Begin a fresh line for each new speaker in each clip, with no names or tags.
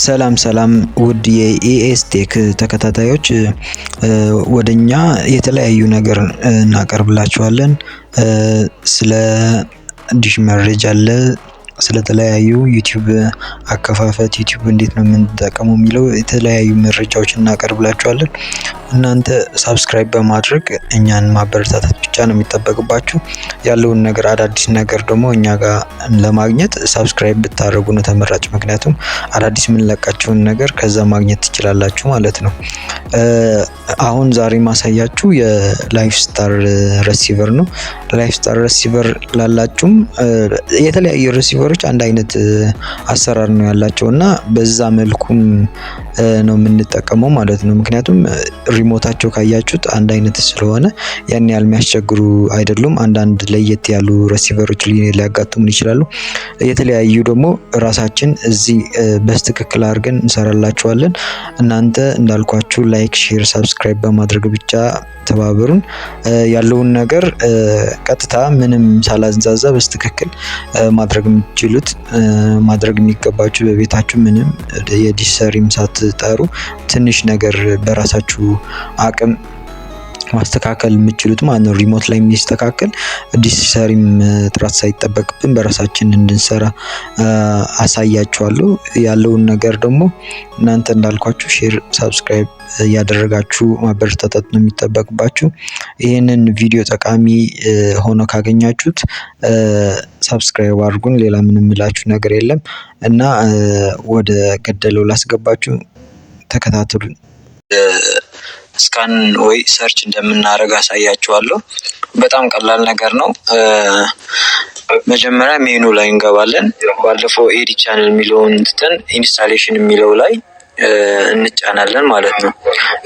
ሰላም ሰላም ውድ የኢኤስ ቴክ ተከታታዮች ወደኛ የተለያዩ ነገር እናቀርብላችኋለን። ስለ ዲሽ መረጃ አለ፣ ስለተለያዩ ዩቲዩብ አከፋፈት፣ ዩቲዩብ እንዴት ነው የምንጠቀመው የሚለው የተለያዩ መረጃዎችን እናቀርብላችኋለን። እናንተ ሳብስክራይብ በማድረግ እኛን ማበረታታት ብቻ ነው የሚጠበቅባችሁ። ያለውን ነገር አዳዲስ ነገር ደግሞ እኛ ጋር ለማግኘት ሳብስክራይብ ብታደርጉ ነው ተመራጭ። ምክንያቱም አዳዲስ የምንለቃቸውን ነገር ከዛ ማግኘት ትችላላችሁ ማለት ነው። አሁን ዛሬ ማሳያችሁ የላይፍ ስታር ሪሲቨር ነው። ላይፍ ስታር ሪሲቨር ላላችሁም የተለያዩ ሪሲቨሮች አንድ አይነት አሰራር ነው ያላቸው እና በዛ መልኩም ነው የምንጠቀመው ማለት ነው። ምክንያቱም ሪሞታቸው ካያችሁት አንድ አይነት ስለሆነ ያን ያህል የሚያስቸግሩ አይደሉም። አንዳንድ ለየት ያሉ ሪሲቨሮች ሊያጋጥሙን ይችላሉ። የተለያዩ ደግሞ ራሳችን እዚህ በስትክክል አድርገን እንሰራላችኋለን። እናንተ እንዳልኳችሁ ላይክ፣ ሼር፣ ሰብስክራይብ በማድረግ ብቻ ተባበሩን። ያለውን ነገር ቀጥታ ምንም ሳላንዛዛ በስትክክል ማድረግ የምትችሉት ማድረግ የሚገባችሁ በቤታችሁ ምንም የዲሽ ሰሪም ሳትጠሩ ትንሽ ነገር በራሳችሁ አቅም ማስተካከል የምትችሉት ማለት ነው። ሪሞት ላይ የሚስተካከል ዲሽ ሰሪም ጥራት ሳይጠበቅብን በራሳችን እንድንሰራ አሳያችኋለሁ። ያለውን ነገር ደግሞ እናንተ እንዳልኳችሁ ሼር፣ ሰብስክራይብ ያደረጋችሁ ማበረታታት ነው የሚጠበቅባችሁ። ይህንን ቪዲዮ ጠቃሚ ሆኖ ካገኛችሁት ሰብስክራይብ አድርጉን። ሌላ ምንም ምላችሁ ነገር የለም እና ወደ ገደለው ላስገባችሁ፣ ተከታተሉን። ስካን ወይ ሰርች እንደምናደርግ አሳያችኋለሁ። በጣም ቀላል ነገር ነው። መጀመሪያ ሜኑ ላይ እንገባለን። ባለፈው ኤዲ ቻናል የሚለውን ትተን ኢንስታሌሽን የሚለው ላይ እንጫናለን ማለት ነው።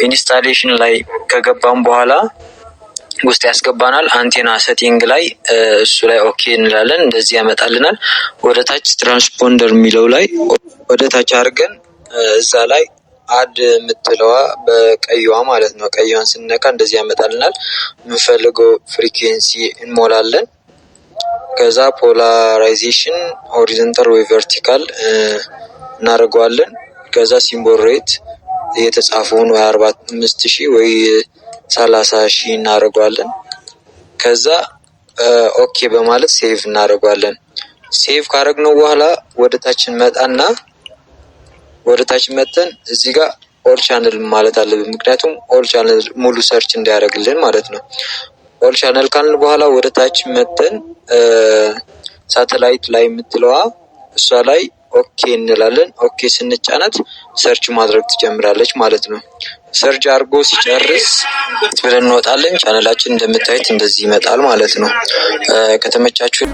ኢንስታሌሽን ላይ ከገባን በኋላ ውስጥ ያስገባናል። አንቴና ሴቲንግ ላይ እሱ ላይ ኦኬ እንላለን። እንደዚህ ያመጣልናል። ወደ ታች ትራንስፖንደር የሚለው ላይ ወደ ታች አድርገን እዛ ላይ አድ የምትለዋ በቀይዋ ማለት ነው። ቀይዋን ስንነካ እንደዚህ ያመጣልናል። የምንፈልገው ፍሪኩዌንሲ እንሞላለን። ከዛ ፖላራይዜሽን ሆሪዞንታል ወይ ቨርቲካል እናደርገዋለን። ከዛ ሲምቦል ሬት የተጻፈውን ወይ 45000 ወይ 30000 እናደርገዋለን። ከዛ ኦኬ በማለት ሴቭ እናደርገዋለን። ሴቭ ካደረግነው በኋላ ወደ ታች እንመጣና ወደ ታች መተን እዚህ ጋር ኦል ቻነል ማለት አለብን። ምክንያቱም ኦል ቻነል ሙሉ ሰርች እንዲያደርግልን ማለት ነው። ኦል ቻነል ካልን በኋላ ወደ ታች መተን ሳተላይት ላይ የምትለዋ እሷ ላይ ኦኬ እንላለን። ኦኬ ስንጫናት ሰርች ማድረግ ትጀምራለች ማለት ነው። ሰርች አድርጎ ሲጨርስ ብለን እንወጣለን። ቻነላችን እንደምታዩት እንደዚህ ይመጣል ማለት ነው። ከተመቻችሁ